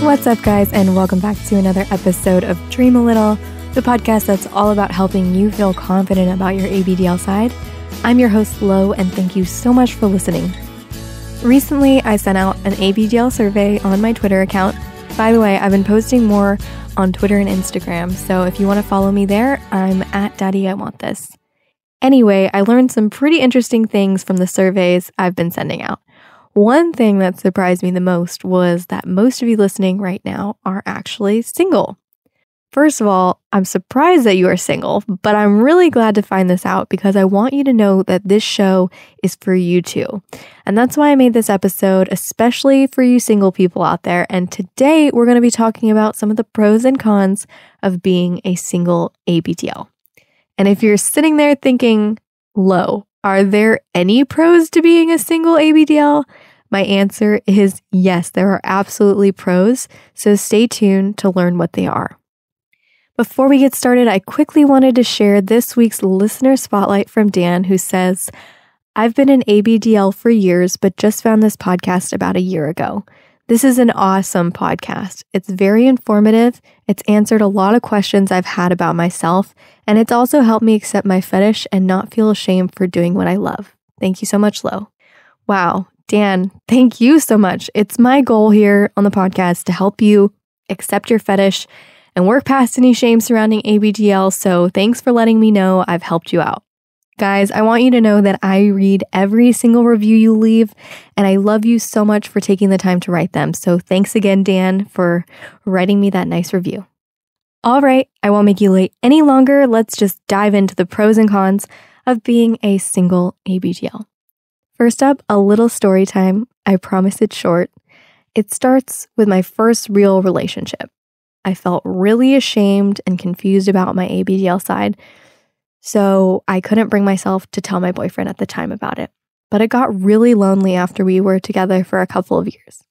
What's up, guys, and welcome back to another episode of Dream a Little, the podcast that's all about helping you feel confident about your ABDL side. I'm your host, Lo, and thank you so much for listening. Recently, I sent out an ABDL survey on my Twitter account. By the way, I've been posting more on Twitter and Instagram, so if you want to follow me there, I'm at Daddy I Want This. Anyway, I learned some pretty interesting things from the surveys I've been sending out. One thing that surprised me the most was that most of you listening right now are actually single. First of all, I'm surprised that you are single, but I'm really glad to find this out because I want you to know that this show is for you too. And that's why I made this episode, especially for you single people out there. And today we're going to be talking about some of the pros and cons of being a single ABDL. And if you're sitting there thinking, Lo, are there any pros to being a single ABDL? My answer is yes, there are absolutely pros, so stay tuned to learn what they are. Before we get started, I quickly wanted to share this week's listener spotlight from Dan, who says, I've been an ABDL for years, but just found this podcast about a year ago. This is an awesome podcast. It's very informative. It's answered a lot of questions I've had about myself, and it's also helped me accept my fetish and not feel ashamed for doing what I love. Thank you so much, Lo. Wow, Dan, thank you so much. It's my goal here on the podcast to help you accept your fetish and work past any shame surrounding ABDL, so thanks for letting me know I've helped you out. Guys, I want you to know that I read every single review you leave, and I love you so much for taking the time to write them. So thanks again, Dan, for writing me that nice review. All right, I won't make you wait any longer. Let's just dive into the pros and cons of being a single ABDL. First up, a little story time. I promise it's short. It starts with my first real relationship. I felt really ashamed and confused about my ABDL side, so I couldn't bring myself to tell my boyfriend at the time about it. But it got really lonely after we were together for a couple of years.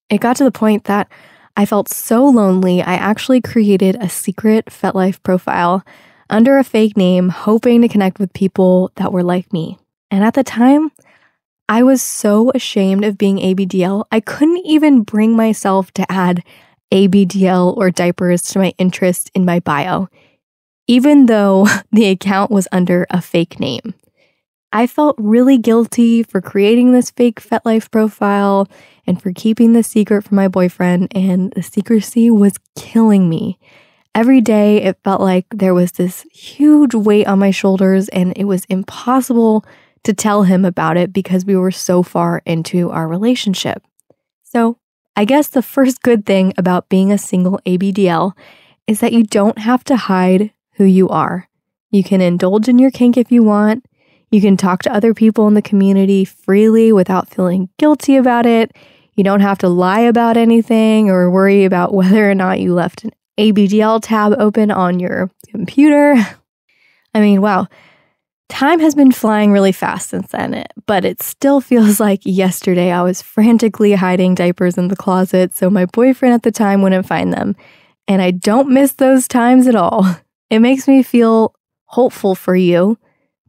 It got to the point that I felt so lonely, I actually created a secret FetLife profile under a fake name, hoping to connect with people that were like me. And at the time, I was so ashamed of being ABDL, I couldn't even bring myself to add ABDL or diapers to my interest in my bio, even though the account was under a fake name. I felt really guilty for creating this fake FetLife profile and for keeping the secret from my boyfriend, and the secrecy was killing me. Every day it felt like there was this huge weight on my shoulders and it was impossible to tell him about it because we were so far into our relationship. So I guess the first good thing about being a single ABDL is that you don't have to hide who you are. You can indulge in your kink if you want. You can talk to other people in the community freely without feeling guilty about it. You don't have to lie about anything or worry about whether or not you left an ABDL tab open on your computer. I mean, wow. Time has been flying really fast since then, but it still feels like yesterday I was frantically hiding diapers in the closet so my boyfriend at the time wouldn't find them. And I don't miss those times at all. It makes me feel hopeful for you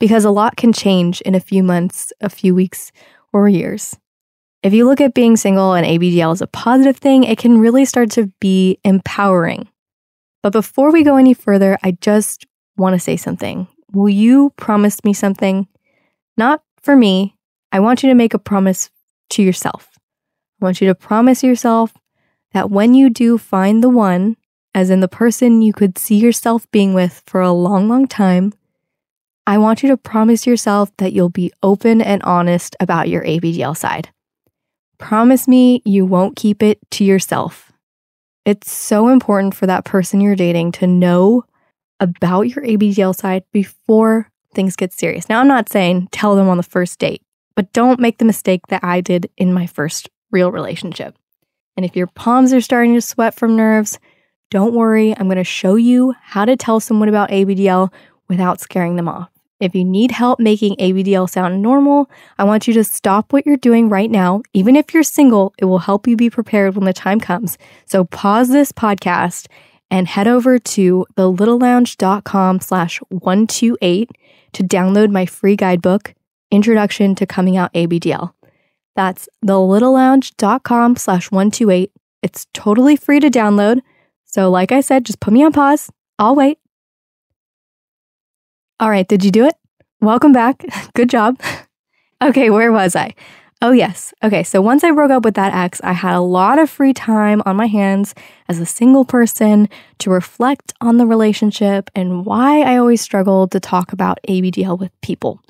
because a lot can change in a few months, a few weeks, or years. If you look at being single and ABDL as a positive thing, it can really start to be empowering. But before we go any further, I just want to say something. Will you promise me something? Not for me. I want you to make a promise to yourself. I want you to promise yourself that when you do find the one, as in the person you could see yourself being with for a long, long time, I want you to promise yourself that you'll be open and honest about your ABDL side. Promise me you won't keep it to yourself. It's so important for that person you're dating to know about your ABDL side before things get serious. Now, I'm not saying tell them on the first date, but don't make the mistake that I did in my first real relationship. And if your palms are starting to sweat from nerves, don't worry. I'm going to show you how to tell someone about ABDL without scaring them off. If you need help making ABDL sound normal, I want you to stop what you're doing right now. Even if you're single, it will help you be prepared when the time comes. So pause this podcast and head over to thelittlelounge.com/128 to download my free guidebook, Introduction to Coming Out ABDL. That's thelittlelounge.com/128 It's totally free to download. So like I said, just put me on pause. I'll wait. All right, did you do it? Welcome back. Good job. Okay, where was I? Oh, yes. Okay, so once I broke up with that ex, I had a lot of free time on my hands as a single person to reflect on the relationship and why I always struggled to talk about ABDL with people.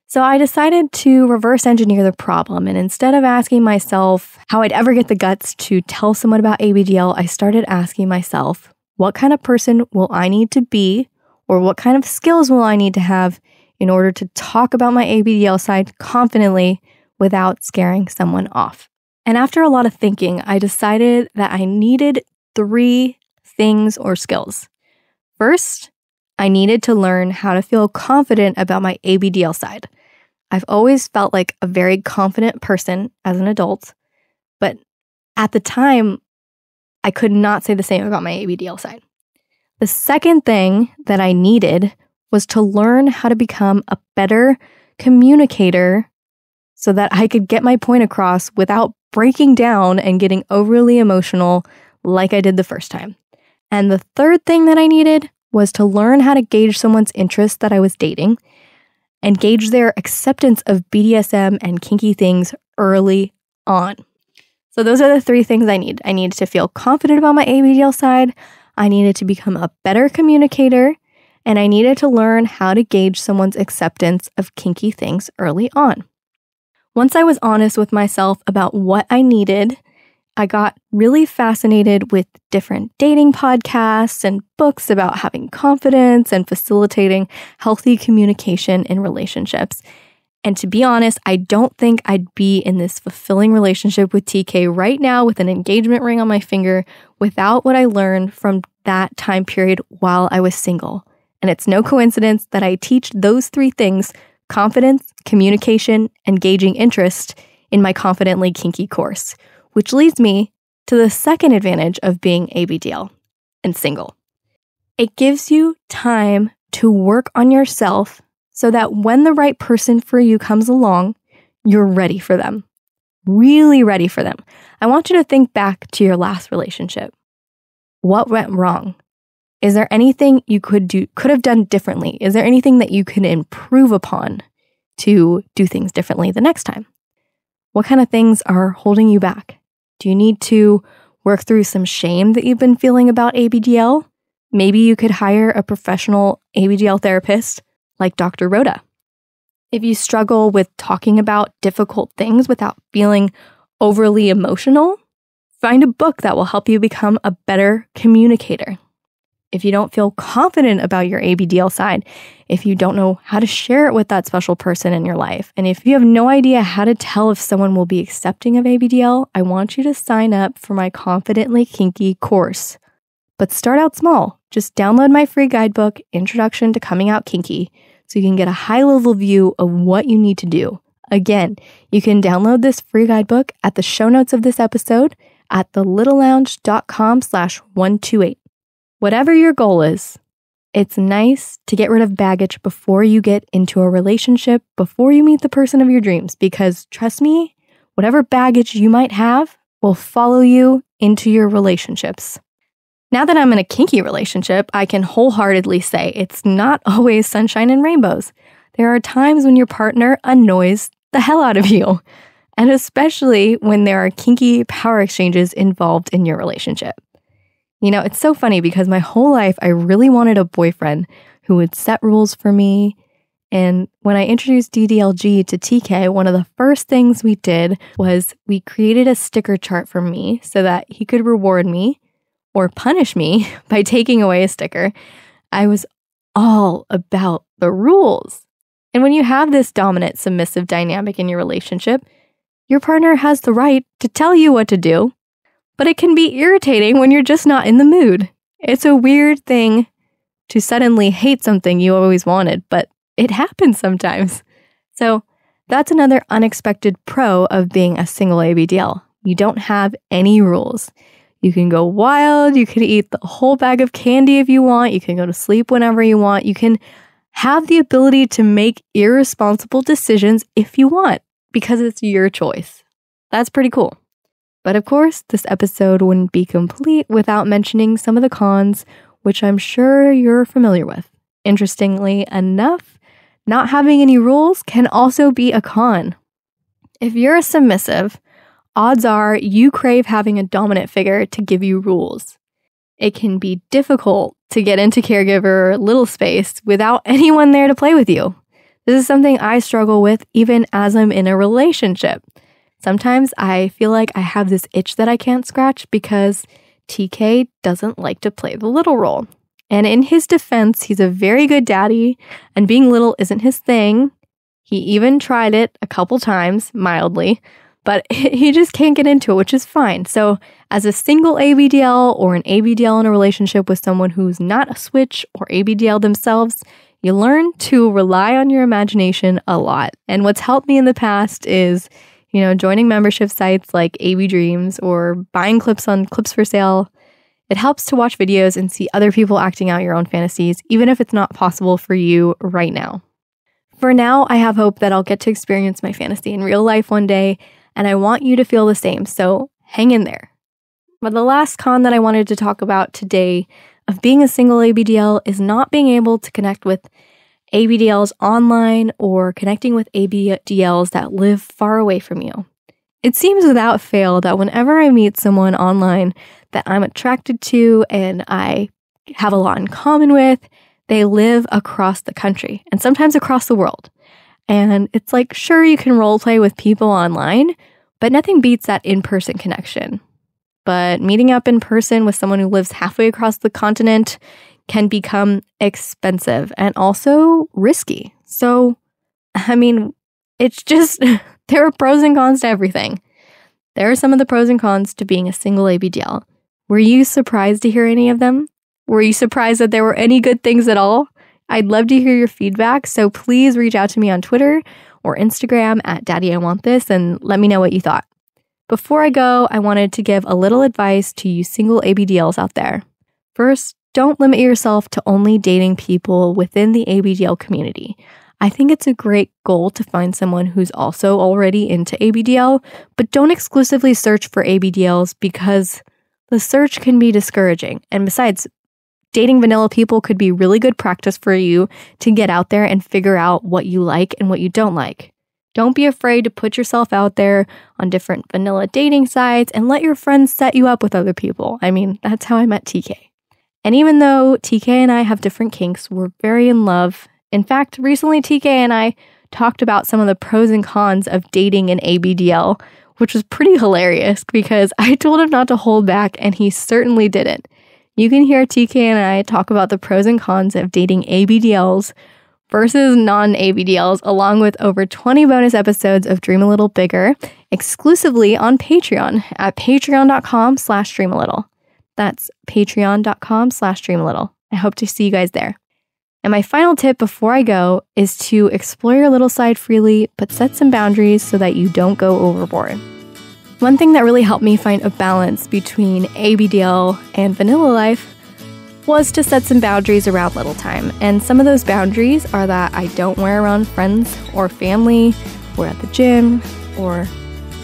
So I decided to reverse engineer the problem, and instead of asking myself how I'd ever get the guts to tell someone about ABDL, I started asking myself, what kind of person will I need to be, or what kind of skills will I need to have in order to talk about my ABDL side confidently without scaring someone off? And after a lot of thinking, I decided that I needed 3 things or skills. First, I needed to learn how to feel confident about my ABDL side. I've always felt like a very confident person as an adult, but at the time, I could not say the same about my ABDL side. The second thing that I needed was to learn how to become a better communicator so that I could get my point across without breaking down and getting overly emotional like I did the first time. And the third thing that I needed was to learn how to gauge someone's interest that I was dating and gauge their acceptance of BDSM and kinky things early on. So those are the 3 things I need. I needed to feel confident about my ABDL side, I needed to become a better communicator, and I needed to learn how to gauge someone's acceptance of kinky things early on. Once I was honest with myself about what I needed, I got really fascinated with different dating podcasts and books about having confidence and facilitating healthy communication in relationships. And to be honest, I don't think I'd be in this fulfilling relationship with TK right now with an engagement ring on my finger without what I learned from that time period while I was single. And it's no coincidence that I teach those 3 things: confidence, communication, and gauging interest in my Confidently Kinky course, which leads me to the second advantage of being ABDL and single. It gives you time to work on yourself so that when the right person for you comes along, you're ready for them. Really ready for them. I want you to think back to your last relationship. What went wrong? Is there anything you could have done differently? Is there anything that you can improve upon to do things differently the next time? What kind of things are holding you back? Do you need to work through some shame that you've been feeling about ABDL? Maybe you could hire a professional ABDL therapist like Dr. Rhoda. If you struggle with talking about difficult things without feeling overly emotional, find a book that will help you become a better communicator. If you don't feel confident about your ABDL side, if you don't know how to share it with that special person in your life, and if you have no idea how to tell if someone will be accepting of ABDL, I want you to sign up for my Confidently Kinky course. But start out small. Just download my free guidebook, Introduction to Coming Out Kinky, so you can get a high-level view of what you need to do. Again, you can download this free guidebook at the show notes of this episode at thelittlelounge.com/128. Whatever your goal is, it's nice to get rid of baggage before you get into a relationship, before you meet the person of your dreams, because trust me, whatever baggage you might have will follow you into your relationships. Now that I'm in a kinky relationship, I can wholeheartedly say it's not always sunshine and rainbows. There are times when your partner annoys the hell out of you, and especially when there are kinky power exchanges involved in your relationship. You know, it's so funny because my whole life I really wanted a boyfriend who would set rules for me. And when I introduced DDLG to TK, one of the first things we did was we created a sticker chart for me so that he could reward me or punish me by taking away a sticker. I was all about the rules. And when you have this dominant submissive dynamic in your relationship, your partner has the right to tell you what to do, but it can be irritating when you're just not in the mood. It's a weird thing to suddenly hate something you always wanted, but it happens sometimes. So that's another unexpected pro of being a single ABDL. You don't have any rules. You can go wild, you can eat the whole bag of candy if you want, you can go to sleep whenever you want, you can have the ability to make irresponsible decisions if you want, because it's your choice. That's pretty cool. But of course, this episode wouldn't be complete without mentioning some of the cons, which I'm sure you're familiar with. Interestingly enough, not having any rules can also be a con. If you're a submissive, odds are you crave having a dominant figure to give you rules. It can be difficult to get into caregiver little space without anyone there to play with you. This is something I struggle with even as I'm in a relationship. Sometimes I feel like I have this itch that I can't scratch because TK doesn't like to play the little role. And in his defense, he's a very good daddy, and being little isn't his thing. He even tried it a couple times, mildly, but he just can't get into it, which is fine. So as a single ABDL or an ABDL in a relationship with someone who's not a switch or ABDL themselves, you learn to rely on your imagination a lot. And what's helped me in the past is joining membership sites like AV Dreams or buying clips on Clips for Sale. It helps to watch videos and see other people acting out your own fantasies, even if it's not possible for you right now. For now, I have hope that I'll get to experience my fantasy in real life one day, and I want you to feel the same, so hang in there. But the last con that I wanted to talk about today of being a single ABDL is not being able to connect with ABDLs online or connecting with ABDLs that live far away from you. It seems without fail that whenever I meet someone online that I'm attracted to and I have a lot in common with, they live across the country and sometimes across the world. And it's like, sure, you can role play with people online, but nothing beats that in-person connection. But meeting up in person with someone who lives halfway across the continent can become expensive and also risky. So, it's just, there are pros and cons to everything. There are some of the pros and cons to being a single ABDL. Were you surprised to hear any of them? Were you surprised that there were any good things at all? I'd love to hear your feedback, so please reach out to me on Twitter or Instagram at DaddyIWantThis and let me know what you thought. Before I go, I wanted to give a little advice to you single ABDLs out there. First, don't limit yourself to only dating people within the ABDL community. I think it's a great goal to find someone who's also already into ABDL, but don't exclusively search for ABDLs because the search can be discouraging. And besides, dating vanilla people could be really good practice for you to get out there and figure out what you like and what you don't like. Don't be afraid to put yourself out there on different vanilla dating sites and let your friends set you up with other people. That's how I met TK. And even though TK and I have different kinks, we're very in love. In fact, recently TK and I talked about some of the pros and cons of dating an ABDL, which was pretty hilarious because I told him not to hold back and he certainly didn't. You can hear TK and I talk about the pros and cons of dating ABDLs versus non-ABDLs, along with over 20 bonus episodes of Dream a Little Bigger, exclusively on Patreon at patreon.com/dreamalittle. That's patreon.com/dreamalittle. I hope to see you guys there. And my final tip before I go is to explore your little side freely, but set some boundaries so that you don't go overboard. One thing that really helped me find a balance between ABDL and vanilla life was to set some boundaries around little time. And some of those boundaries are that I don't wear around friends or family or at the gym or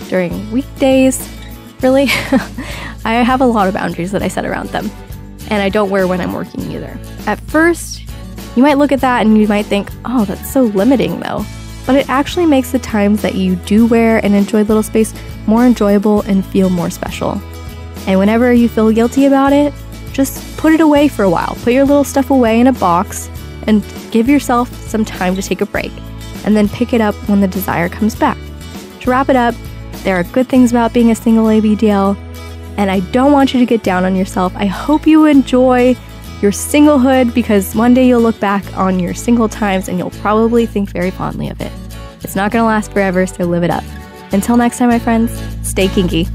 during weekdays. Really, I have a lot of boundaries that I set around them. And I don't wear when I'm working either. At first, you might look at that and you might think, oh, that's so limiting though. But it actually makes the times that you do wear and enjoy little space more enjoyable and feel more special. And whenever you feel guilty about it, just put it away for a while. Put your little stuff away in a box and give yourself some time to take a break. And then pick it up when the desire comes back. To wrap it up, there are good things about being a single ABDL, and I don't want you to get down on yourself. I hope you enjoy your singlehood because one day you'll look back on your single times and you'll probably think very fondly of it. It's not going to last forever, so live it up. Until next time, my friends, stay kinky.